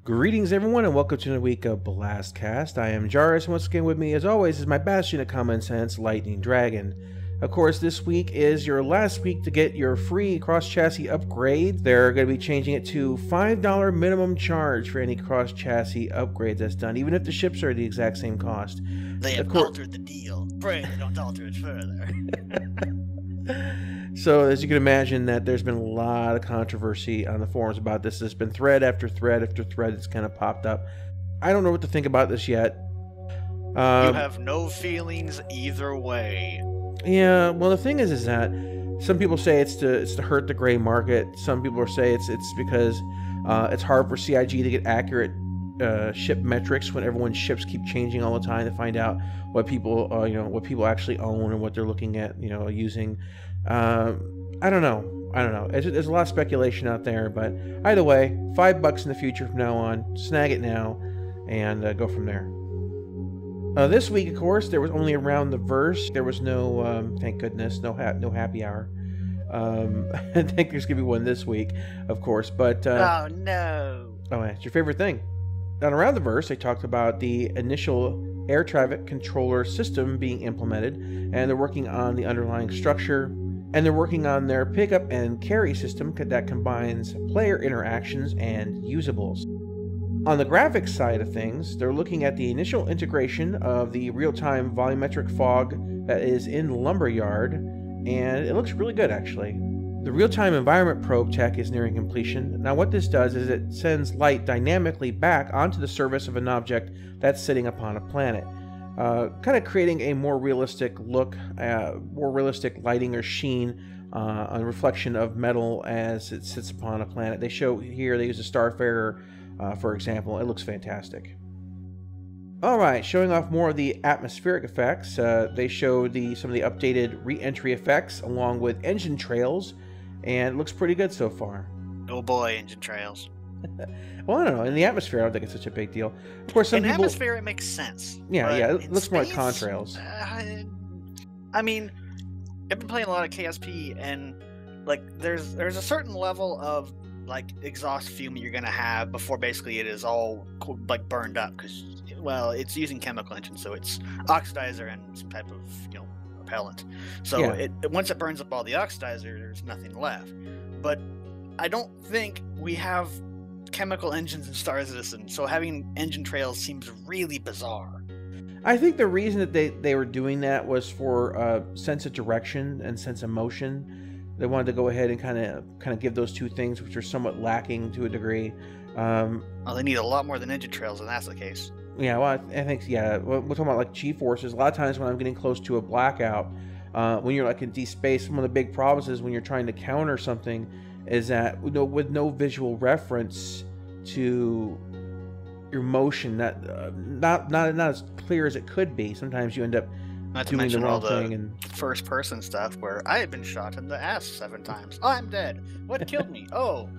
Greetings everyone and welcome to another week of BlastCast. I am Jarvis and once again with me as always is my bastion of common sense, Lightning Dragon. Of course, this week is your last week to get your free cross-chassis upgrade. They're going to be changing it to $5 minimum charge for any cross-chassis upgrades that's done, even if the ships are the exact same cost. They have altered the deal. Pray they don't alter it further. So, as you can imagine, that there's been a lot of controversy on the forums about this. There's been thread after thread after thread that's kind of popped up. I don't know what to think about this yet. You have no feelings either way. Yeah, well, the thing is that some people say it's to hurt the gray market. Some people say it's because it's hard for CIG to get accurate ship metrics when everyone's ships keep changing all the time to find out what people what people actually own and what they're looking at using. I don't know. There's a lot of speculation out there, but either way, $5 in the future from now on. Snag it now and go from there. This week, of course, there was only Around the Verse. There was no, thank goodness, no happy hour. I think there's gonna be one this week, of course, but oh no! Oh, it's your favorite thing. On Around the Verse, they talked about the initial air traffic controller system being implemented, and they're working on the underlying structure. And they're working on their pickup and carry system that combines player interactions and usables. On the graphics side of things, they're looking at the initial integration of the real-time volumetric fog that is in Lumberyard, and it looks really good actually. The real-time environment probe tech is nearing completion. Now what this does is it sends light dynamically back onto the surface of an object that's sitting upon a planet. Kind of creating a more realistic look, more realistic lighting or sheen on reflection of metal as it sits upon a planet. They show here, they use a Starfarer, for example. It looks fantastic. Alright, showing off more of the atmospheric effects. They show some of the updated re-entry effects along with engine trails, and it looks pretty good so far. Oh boy, engine trails. Well, I don't know. In the atmosphere, I don't think it's such a big deal. Of course, some people... atmosphere, it makes sense. Yeah, it looks space, more like contrails. I mean, I've been playing a lot of KSP, and like, there's a certain level of like exhaust fume you're gonna have before basically it is all like burned up because, well, it's using chemical engine, so it's oxidizer and some type of repellent. So yeah. Once it burns up all the oxidizer, there's nothing left. But I don't think we have chemical engines in Star Citizen, so having engine trails seems really bizarre. I think the reason that they were doing that was for sense of direction and sense of motion. They wanted to go ahead and kind of give those two things, which are somewhat lacking to a degree. Well, they need a lot more than engine trails, and that's the case. Yeah, well, I think, yeah, we're talking about like G-forces. A lot of times when I'm getting close to a blackout, when you're like in deep space, one of the big problems is when you're trying to counter something is that with no visual reference to your motion, not as clear as it could be. Sometimes you end up doing the wrong thing. And first-person stuff where I have been shot in the ass 7 times. Oh, I'm dead. What killed me? Oh,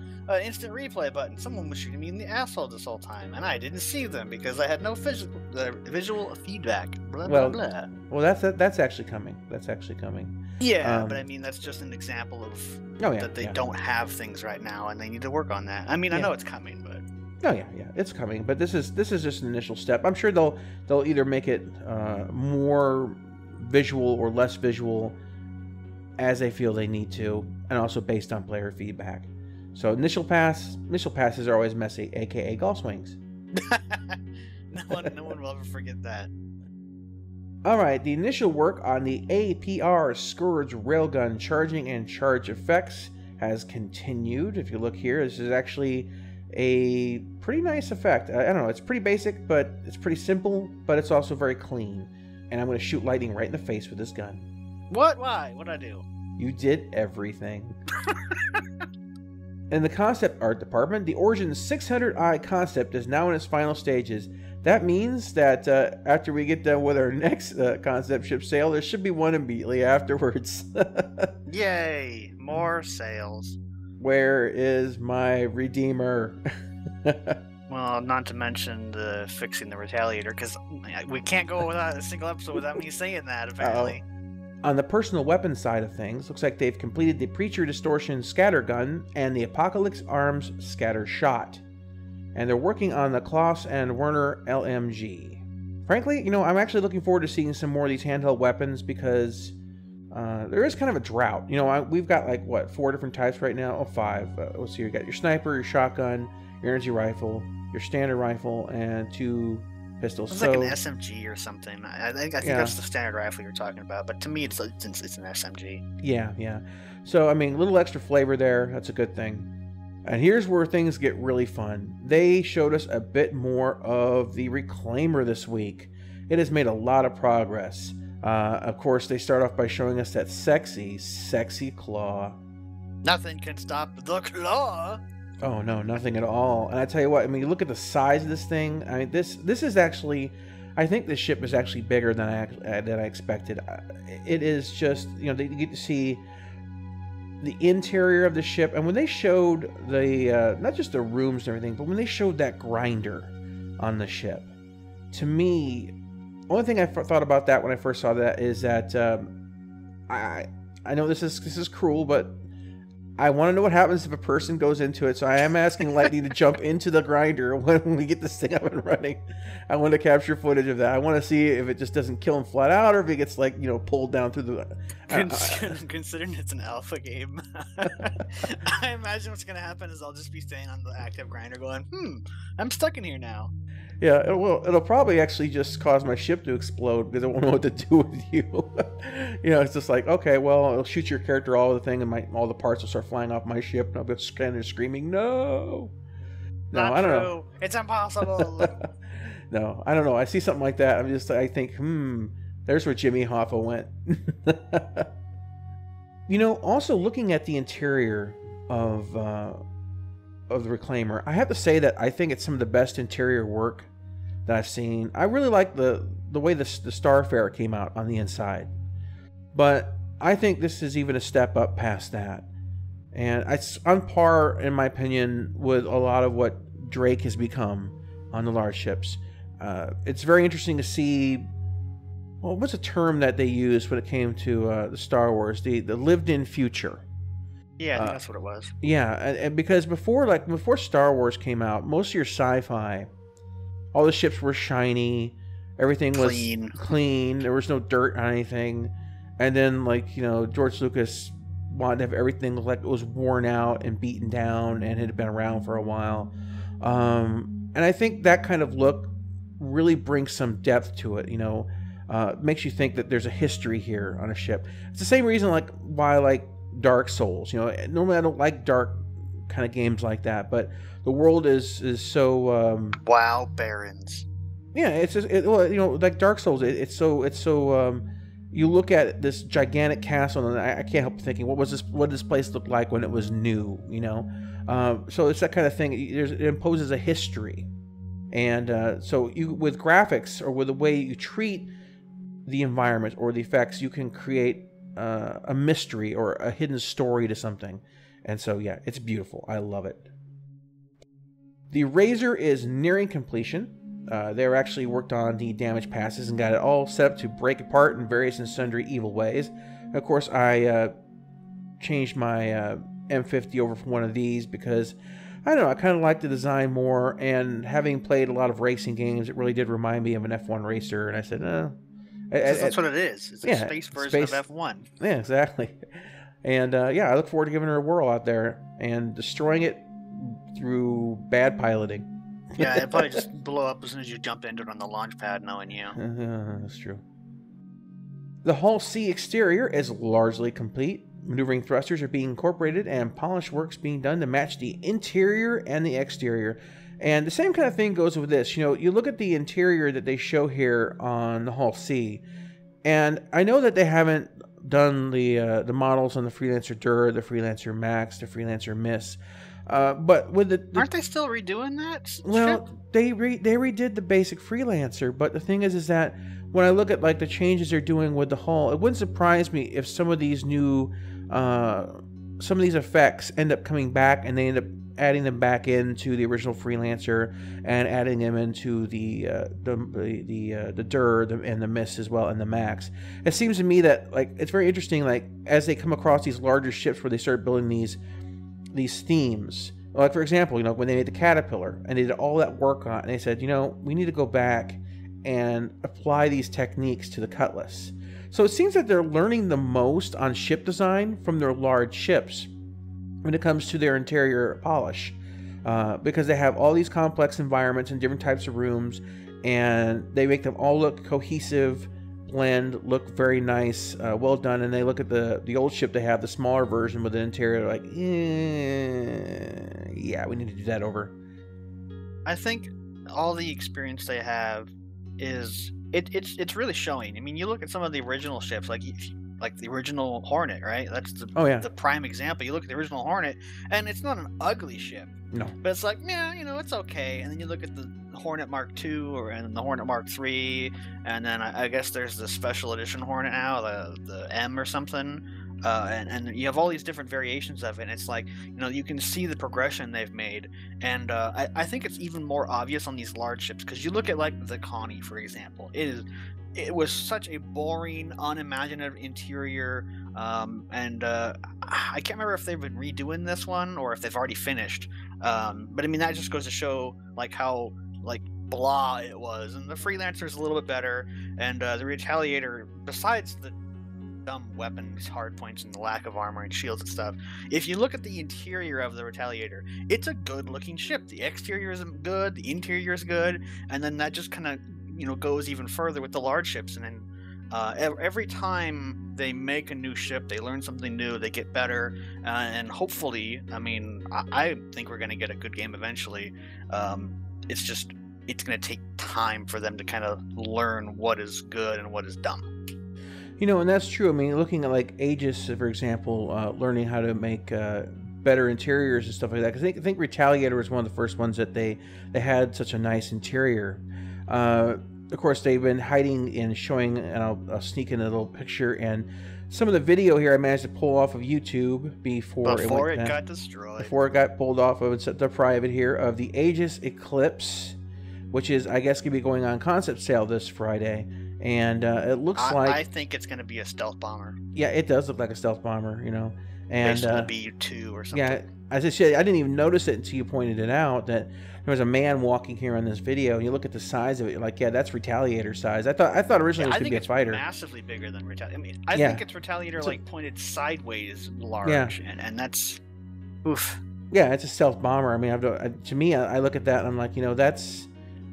instant replay button. Someone was shooting me in the asshole this whole time, and I didn't see them because I had no visual feedback. Blah blah blah. Well, that's actually coming. That's actually coming. Yeah, but I mean that's just an example of that they don't have things right now, and they need to work on that. I mean, I know it's coming, but it's coming. But this is just an initial step. I'm sure they'll either make it more visual or less visual as they feel they need to, and also based on player feedback. So initial passes are always messy, aka golf swings. no one will ever forget that. Alright, the initial work on the APR Scourge Railgun charging and charge effects has continued. If you look here, this is actually a pretty nice effect. I don't know, it's pretty basic, but it's pretty simple, but it's also very clean. And I'm going to shoot lightning right in the face with this gun. What? Why? What'd I do? You did everything. In the concept art department, the Origin 600i concept is now in its final stages. That means that after we get done with our next concept ship sale, there should be one immediately afterwards. Yay! More sales. Where is my Redeemer? Well, not to mention the fixing the Retaliator, because we can't go without a single episode without me saying that, apparently. On the personal weapon side of things, looks like they've completed the Preacher Distortion Scatter Gun and the Apocalypse Arms Scatter Shot. and they're working on the Klaus and Werner LMG. Frankly, I'm actually looking forward to seeing some more of these handheld weapons because there is kind of a drought. We've got like, what, 4 different types right now? Oh, 5. Let's see, you got your sniper, your shotgun, your energy rifle, your standard rifle, and 2 pistols. It's like an SMG or something. I think that's the standard rifle you're talking about, but to me it's an SMG. Yeah. So, a little extra flavor there. That's a good thing. And here's where things get really fun. They showed us a bit more of the Reclaimer this week. It has made a lot of progress. Of course, they start off by showing us that sexy claw. Nothing can stop the claw. Oh no, nothing at all. And I tell you what, you look at the size of this thing. This is actually, I think this ship is actually bigger than I expected. It is just, you get to see the interior of the ship, and when they showed the not just the rooms and everything, but when they showed that grinder on the ship, to me, only thing I thought about that when I first saw that is that I know this is cruel, but I want to know what happens if a person goes into it. So I am asking Lightning to jump into the grinder when we get this thing up and running. I want to capture footage of that. I want to see if it just doesn't kill him flat out, or if it gets pulled down through the. Considering it's an alpha game, I imagine what's gonna happen is I'll just be staying on the active grinder, going, I'm stuck in here now. Yeah, it'll probably actually just cause my ship to explode because I won't know what to do with you. It's just like, okay, well, it'll shoot your character all the thing, and all the parts will start flying off my ship, and I'll be standing there screaming, no. No, I don't know. It's impossible. No, I don't know. I see something like that. I think, there's where Jimmy Hoffa went. Also looking at the interior of the Reclaimer, I have to say that I think it's some of the best interior work that I've seen. I really like the way the Starfarer came out on the inside, but I think this is even a step up past that, and it's on par, in my opinion, with a lot of what Drake has become on the large ships. It's very interesting to see. Well, what's a term that they used when it came to the Star Wars? The lived-in future. Yeah, I think that's what it was. Yeah, and because before Star Wars came out, most of your sci-fi, all the ships were shiny, everything was clean, there was no dirt on anything, and then George Lucas wanted to have everything look like it was worn out and beaten down and had been around for a while, and I think that kind of look really brings some depth to it. Makes you think that there's a history here on a ship. It's the same reason why Dark Souls. Normally I don't like dark kind of games like that, but the world is so WoW Barons. Yeah, it's just, like Dark Souls. It's so you look at this gigantic castle, and I can't help thinking, what did this place look like when it was new? So it's that kind of thing. It imposes a history, and so with graphics or with the way you treat the environment or the effects, you can create a mystery or a hidden story to something. And so, yeah, it's beautiful. I love it. The Razor is nearing completion. They were actually worked on the damage passes and got it all set up to break apart in various and sundry evil ways. Of course, I changed my M50 over from one of these because, I don't know, I kind of like the design more, and having played a lot of racing games, it really did remind me of an F1 racer, and I said, that's what it is. It's a space version of F1. Yeah, exactly. And I look forward to giving her a whirl out there and destroying it through bad piloting. Yeah, it'll probably just blow up as soon as you jump into it on the launch pad, knowing you. That's true. The Hull C exterior is largely complete. Maneuvering thrusters are being incorporated and polish work's being done to match the interior and the exterior. And the same kind of thing goes with this. You look at the interior that they show here on the Hull C, and I know that they haven't done the models on the Freelancer Dur, the Freelancer Max, the Freelancer Miss, but with aren't they still redoing that? Well, they redid the basic Freelancer, but the thing is that when I look at the changes they're doing with the hull, it wouldn't surprise me if some of these new some of these effects end up coming back, and they end up adding them back into the original Freelancer and adding them into the Dur and the Miss as well, and the Max. It seems to me that it's very interesting, as they come across these larger ships where they start building these themes, Like, for example, when they made the Caterpillar and they did all that work on it, and they said, we need to go back and apply these techniques to the Cutlass. So it seems that they're learning the most on ship design from their large ships when it comes to their interior polish, because they have all these complex environments and different types of rooms, and they make them all look cohesive, blend, look very nice, well done. And they look at the old ship they have, the smaller version with the interior, like, yeah, we need to do that over. I think all the experience they have is it's really showing. I mean, you look at some of the original ships, like the original Hornet, right? That's the prime example. You look at the original Hornet, and it's not an ugly ship. No. But it's like, yeah, it's okay. And then you look at the Hornet Mark II and the Hornet Mark III, and then I guess there's the special edition Hornet now, the M or something. And you have all these different variations of it, and it's like, you can see the progression they've made. And I think it's even more obvious on these large ships, because you look at, like, the Connie, for example. It was such a boring, unimaginative interior, and I can't remember if they've been redoing this one or if they've already finished. But I mean, that just goes to show, like, how, like, blah it was. And the Freelancer's a little bit better, and the Retaliator, besides the dumb weapons, hard points, and the lack of armor and shields and stuff, if you look at the interior of the Retaliator, it's a good looking ship. The exterior is good, the interior is good, and then that just kind of goes even further with the large ships. And then every time they make a new ship, they learn something new, they get better, and hopefully, I mean, I think we're going to get a good game eventually. It's going to take time for them to kind of learn what is good and what is dumb. And that's true. I mean, looking at, like, Aegis, for example, learning how to make better interiors and stuff like that. Because I think Retaliator was one of the first ones that they had such a nice interior. Of course, they've been hiding and showing, and I'll sneak in a little picture, and some of the video here I managed to pull off of YouTube before it got destroyed. Before it got pulled off of the private here, of the Aegis Eclipse, which is, I guess, going to be going on concept sale this Friday. And it looks like... I think it's going to be a stealth bomber. Yeah, it does look like a stealth bomber, And based on the BU-2 or something. Yeah, as I said, I didn't even notice it until you pointed it out, that there was a man walking here on this video, and you look at the size of it, you're like, yeah, that's Retaliator size. I thought originally it was going to be a fighter. I think it's massively bigger than Retaliator. I mean, I think it's Retaliator, like, pointed sideways large, and that's... Oof. Yeah, it's a stealth bomber. I mean, to me, I look at that, and I'm like,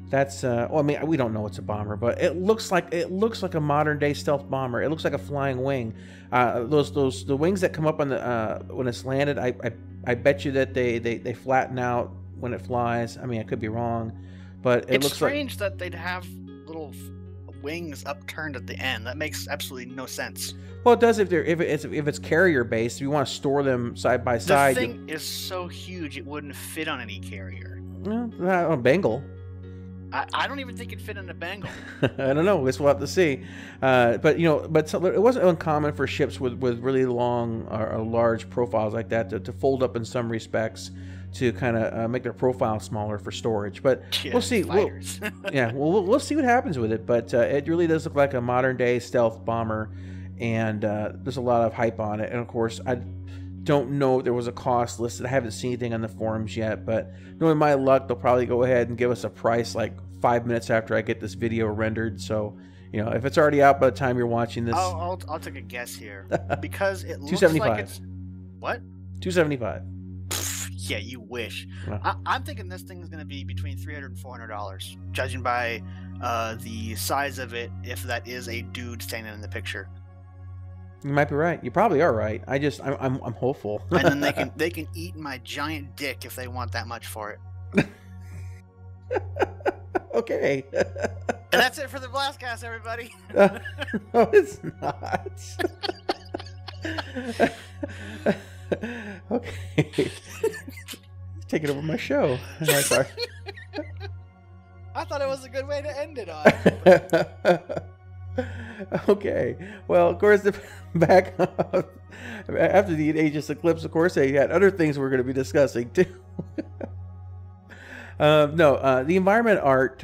that's well, I mean, we don't know it's a bomber, but it looks like a modern day stealth bomber. It looks like a flying wing. The wings that come up on the when it's landed, I bet you that they flatten out when it flies. I mean, I could be wrong, but it looks strange that they'd have little wings upturned at the end. That makes absolutely no sense. Well, it does if it's carrier based. If you want to store them side by side. The thing is so huge it wouldn't fit on any carrier. Well, on a Bengal. I don't even think it'd fit in a Bengal. I don't know. We'll have to see. But it wasn't uncommon for ships with really long or large profiles like that to fold up in some respects to kind of make their profile smaller for storage. But we'll see. We'll see what happens with it. But it really does look like a modern day stealth bomber, and there's a lot of hype on it. And of course, I don't know if there was a cost listed. I haven't seen anything on the forums yet, but knowing my luck, they'll probably go ahead and give us a price like 5 minutes after I get this video rendered. So, if it's already out by the time you're watching this, I'll take a guess here, because it looks like it's what? $275. Yeah, you wish. Wow. I'm thinking this thing is going to be between $300 and $400, judging by the size of it. If that is a dude standing in the picture. You might be right. You probably are right. I'm hopeful. And then they can eat my giant dick if they want that much for it. Okay. And that's it for the BlastCast, everybody. No, it's not. Okay. Taking over my show. Sorry. I thought it was a good way to end it on. Okay. Well, of course, back after the Aegis Eclipse, of course, they had other things we're going to be discussing too. The environment art.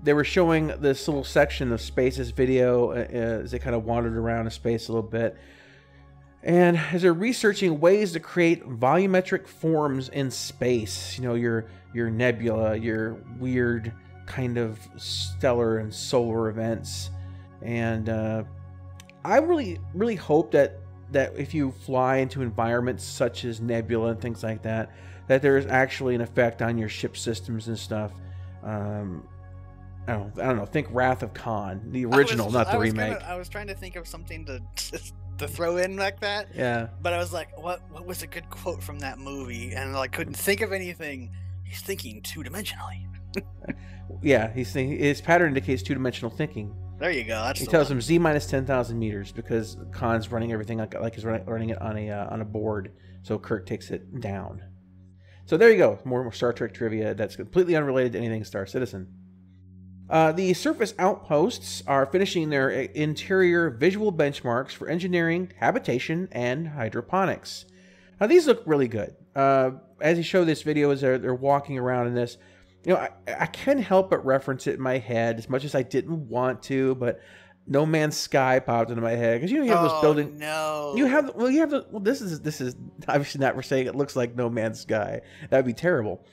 They were showing this little section of Space's video as they kind of wandered around in space a little bit. And as they're researching ways to create volumetric forms in space, you know, your nebula, your weird kind of stellar and solar events. And I really hope that if you fly into environments such as nebula and things like that, that there is actually an effect on your ship systems and stuff. I don't know. Think Wrath of Khan, the original, not the remake. I was trying to think of something to throw in like that. Yeah. But I was like, what was a good quote from that movie? And I couldn't think of anything. He's thinking two-dimensionally. Yeah, his pattern indicates two-dimensional thinking. There you go. That's he tells him Z minus 10,000 meters because Khan's running everything like he's running it on a board. So Kirk takes it down. So there you go. More Star Trek trivia that's completely unrelated to anything Star Citizen. The surface outposts are finishing their interior visual benchmarks for engineering, habitation, and hydroponics. Now these look really good. As you show this video, as they're walking around in this, you know, I couldn't help but reference it in my head as much as I didn't want to, but No Man's Sky popped into my head because you know you have those buildings. No. You have this is obviously not for saying it looks like No Man's Sky. That'd be terrible.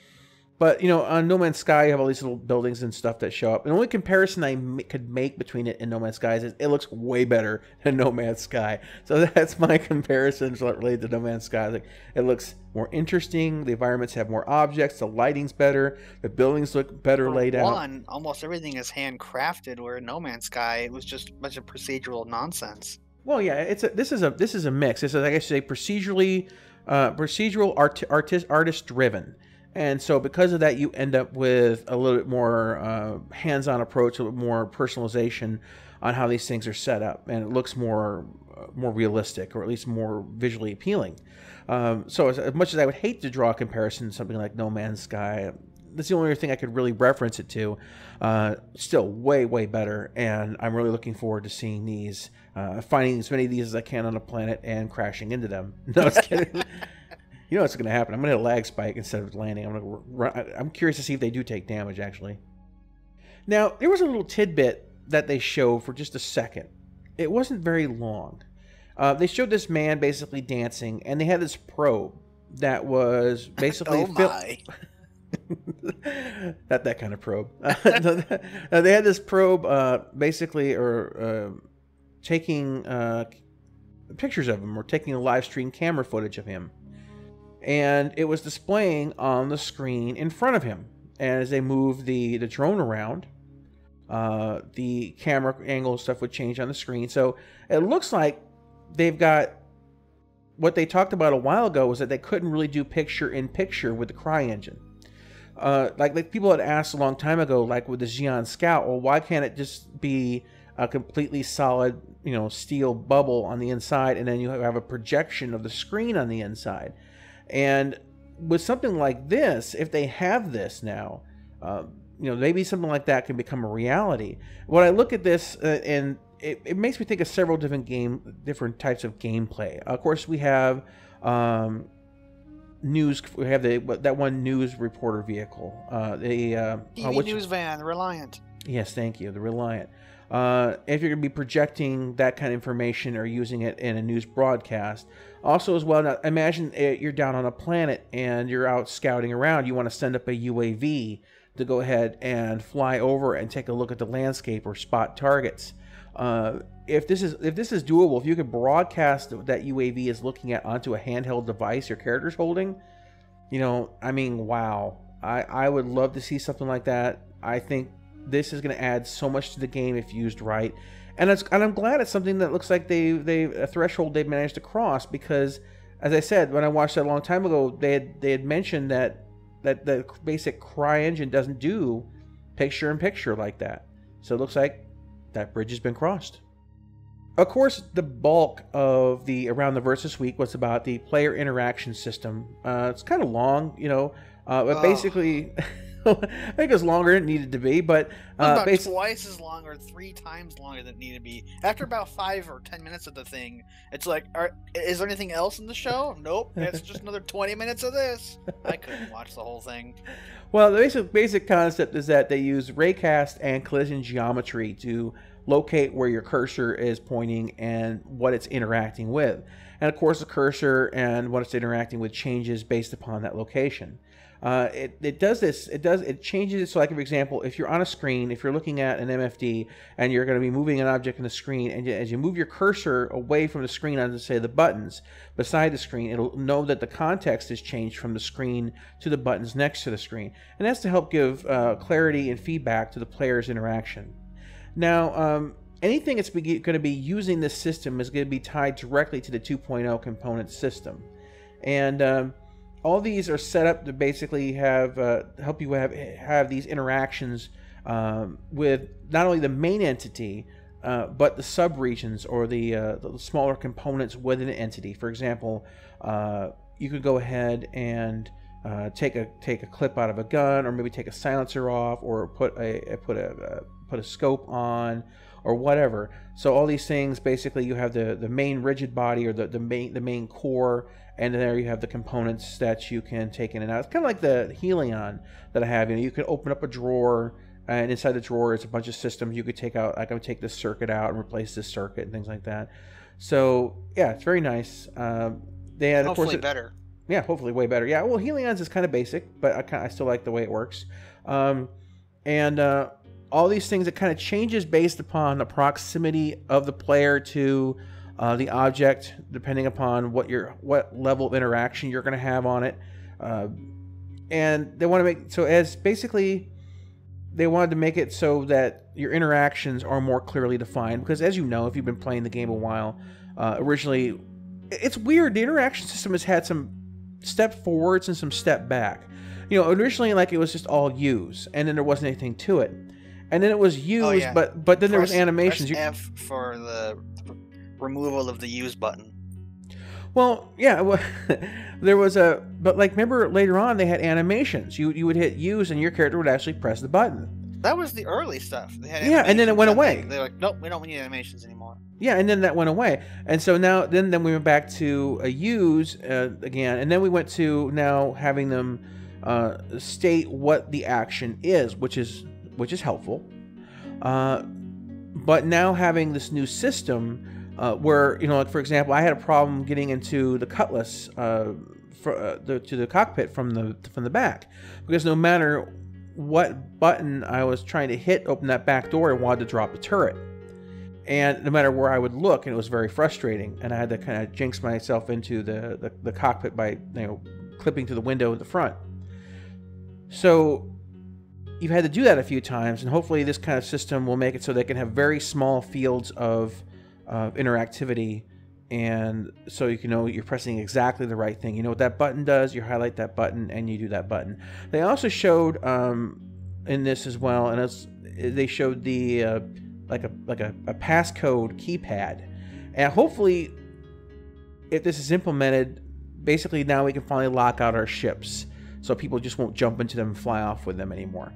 But, you know, on No Man's Sky, you have all these little buildings and stuff that show up. And the only comparison I could make between it and No Man's Sky is it looks way better than No Man's Sky. So that's my comparison related to No Man's Sky. Like, it looks more interesting. The environments have more objects. The lighting's better. The buildings look better laid out. Almost everything is handcrafted, where in No Man's Sky, it was just a bunch of procedural nonsense. Well, yeah, this is a mix. It's, like I say, procedural artist driven. And so because of that, you end up with a little bit more hands-on approach, a little bit more personalization on how these things are set up. And it looks more realistic, or at least more visually appealing. So as much as I would hate to draw a comparison to something like No Man's Sky, that's the only other thing I could really reference it to. Still way, way better. And I'm really looking forward to seeing these, finding as many of these as I can on a planet and crashing into them. No, I was kidding. You know what's going to happen. I'm going to hit a lag spike instead of landing. I'm curious to see if they do take damage, actually. Now, there was a little tidbit that they showed for just a second. It wasn't very long. They showed this man basically dancing, and they had this probe that was basically... Not that kind of probe. They had this probe basically taking pictures of him, or taking a live stream camera footage of him. And it was displaying on the screen in front of him. And as they moved the drone around, the camera angle stuff would change on the screen. So it looks like they've got... What they talked about a while ago was that they couldn't really do picture-in-picture with the CryEngine. Like people had asked a long time ago, like with the Xeon Scout, well, why can't it just be a completely solid, you know, steel bubble on the inside, and then you have a projection of the screen on the inside? And with something like this, if they have this now, you know, maybe something like that can become a reality. When I look at this, and it makes me think of several different types of gameplay. Of course, we have news. We have that one news reporter vehicle, TV news van, the Reliant. Yes, thank you, the Reliant. If you're going to be projecting that kind of information or using it in a news broadcast. Also as well, now imagine you're down on a planet and you're out scouting around. You want to send up a UAV to go ahead and fly over and take a look at the landscape or spot targets. If this is doable, if you could broadcast that UAV is looking at onto a handheld device your character's holding, you know, I mean, wow. I would love to see something like that. I think this is going to add so much to the game if used right. And I'm glad it's something that looks like a threshold they've managed to cross, because, as I said, when I watched that a long time ago, they had mentioned that the basic CryEngine doesn't do picture-in-picture like that. So it looks like that bridge has been crossed. Of course, the bulk of the Around the Verse this week was about the player interaction system. It's kind of long, you know, but basically... I think it was longer than it needed to be, but about twice as long or 3 times longer than it needed to be. After about 5 or 10 minutes of the thing, it's like, is there anything else in the show? Nope, it's just another 20 minutes of this. I couldn't watch the whole thing. Well, the basic concept is that they use raycast and collision geometry to locate where your cursor is pointing and what it's interacting with. And of course, the cursor and what it's interacting with changes based upon that location. It does this. It changes it. So, like for example, if you're on a screen, if you're looking at an MFD and you're going to be moving an object in the screen, and as you move your cursor away from the screen onto, say, the buttons beside the screen, it'll know that the context has changed from the screen to the buttons next to the screen, and that's to help give clarity and feedback to the player's interaction. Now, anything that's going to be using this system is going to be tied directly to the 2.0 component system, and all these are set up to basically have help you have these interactions with not only the main entity, but the subregions or the smaller components within an entity. For example, you could go ahead and take a clip out of a gun, or maybe take a silencer off, or put a scope on, or whatever. So all these things, basically, you have the main rigid body, or the main core, and there you have the components that you can take in and out. It's kind of like the Helion that I have. You know, you can open up a drawer, and inside the drawer is a bunch of systems you could take out. Like I would take this circuit out and replace this circuit and things like that. So yeah, it's very nice. They had, of course, better. Yeah, hopefully way better. Yeah, well, Helion's is kind of basic, but I still like the way it works. All these things, it kind of changes based upon the proximity of the player to the object, depending upon what level of interaction you're going to have on it. And they want to make so as basically they wanted to make it so that your interactions are more clearly defined, because as you know, if you've been playing the game a while, originally it's weird. The interaction system has had some step forwards and some step back. You know, originally, like, it was just all use, and then there wasn't anything to it. And then it was used, but then there was animations. Press F for the removal of the use button. Well, yeah, there was but like, remember later on they had animations. You would hit use, and your character would actually press the button. That was the early stuff. They had and then it went away. They're like, nope, we don't need animations anymore. Yeah, and then that went away, and so now then we went back to a use again, and then we went to now having them state what the action is, which is helpful. But now having this new system where, you know, like for example, I had a problem getting into the cutlass to the cockpit from the back, because no matter what button I was trying to hit open that back door, I wanted to drop the turret, and no matter where I would look, and it was very frustrating, and I had to kind of jinx myself into the cockpit by, you know, clipping to the window in the front. So you've had to do that a few times, and hopefully this kind of system will make it so they can have very small fields of interactivity, and so you can know you're pressing exactly the right thing. You know what that button does, you highlight that button, and you do that button. They also showed in this as well, and they showed the like a passcode keypad, and hopefully, if this is implemented, basically now we can finally lock out our ships, so people just won't jump into them and fly off with them anymore.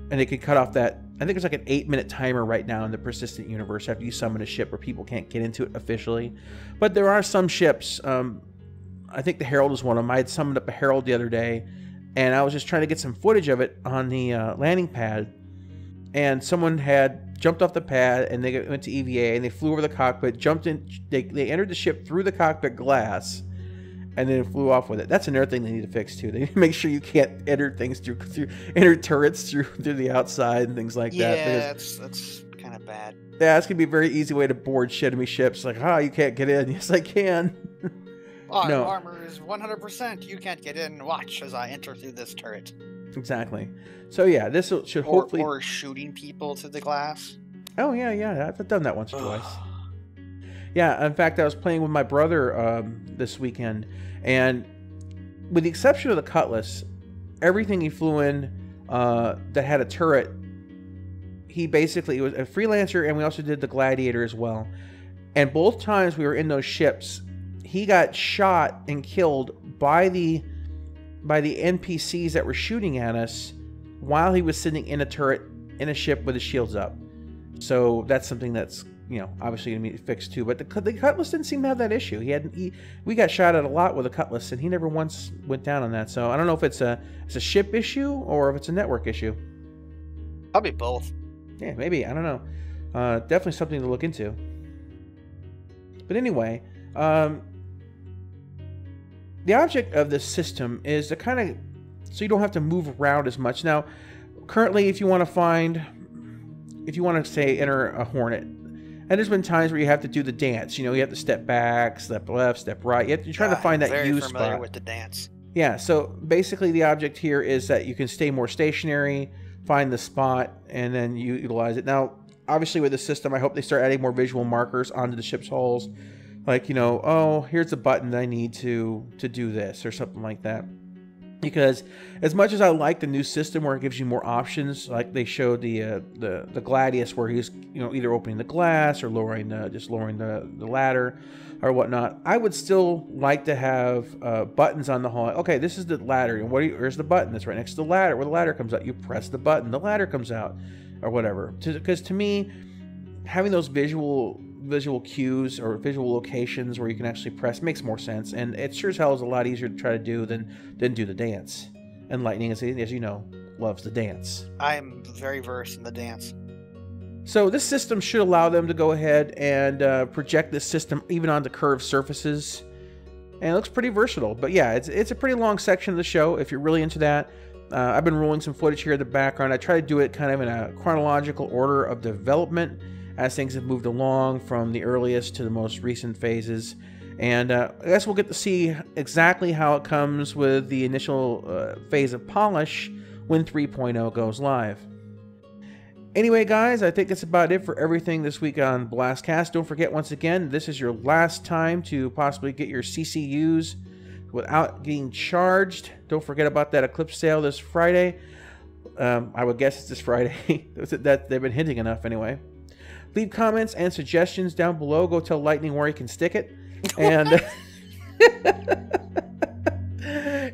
And they could cut off that, I think it's like an 8-minute timer right now in the persistent universe after you summon a ship where people can't get into it officially. But there are some ships, I think the Herald is one of them. I had summoned up a Herald the other day, and I was just trying to get some footage of it on the landing pad, and someone had jumped off the pad, and they went to EVA, and they flew over the cockpit, jumped in, they entered the ship through the cockpit glass, and then it flew off with it. That's another thing they need to fix too. They need to make sure you can't enter things enter turrets through the outside and things like that. Yeah, that's kind of bad. Yeah, it's gonna be a very easy way to board enemy ships. Like, you can't get in. Yes, I can. No. Armor is 100%. You can't get in. Watch as I enter through this turret. Exactly. So yeah, this should hopefully. Or shooting people through the glass. Oh yeah. I've done that once or twice. Yeah, in fact, I was playing with my brother this weekend, and with the exception of the Cutlass, everything he flew in that had a turret, he basically, it was a freelancer, and we also did the Gladiator as well. And both times we were in those ships, he got shot and killed by the NPCs that were shooting at us while he was sitting in a turret in a ship with his shields up. So that's something that's, you know, obviously going to be fixed too. But the Cutlass didn't seem to have that issue. We got shot at a lot with a Cutlass, and he never once went down on that. So I don't know if it's a ship issue or if it's a network issue. Probably both. Yeah, maybe. I don't know. Definitely something to look into. But anyway, The object of this system is to kind of, so you don't have to move around as much. Now, currently, if you want to say enter a Hornet, and there's been times where you have to do the dance. You have to step back, step left, step right. You're trying to find that U spot. Very familiar with the dance. Yeah, so basically the object here is that you can stay more stationary, find the spot, and then you utilize it. Now, obviously with the system, I hope they start adding more visual markers onto the ship's hulls. Like, oh, here's a button that I need to do this or something like that. Because as much as I like the new system where it gives you more options, like they showed the Gladius where he's either opening the glass or lowering the ladder or whatnot, I would still like to have buttons on the hull. Okay, this is the ladder, and where's the button that's right next to the ladder? Where the ladder comes out, you press the button, the ladder comes out, or whatever. Because to me, having those visual cues or visual locations where you can actually press makes more sense, and it sure as hell is a lot easier to try to do than do the dance. And Lightning, as you know, loves the dance. I am very versed in the dance. So this system should allow them to go ahead and project this system even onto curved surfaces, and it looks pretty versatile. But yeah, it's a pretty long section of the show if you're really into that. I've been rolling some footage here in the background. I try to do it kind of in a chronological order of development as things have moved along from the earliest to the most recent phases. And I guess we'll get to see exactly how it comes with the initial phase of polish when 3.0 goes live. Anyway, guys, I think that's about it for everything this week on BlastCast. Don't forget, once again, this is your last time to possibly get your CCUs without getting charged. Don't forget about that Eclipse sale this Friday. I would guess it's this Friday. that they've been hinting enough anyway. Leave comments and suggestions down below. Go tell Lightning where he can stick it. And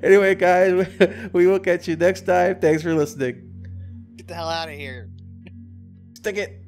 anyway, guys, we will catch you next time. Thanks for listening. Get the hell out of here. Stick it.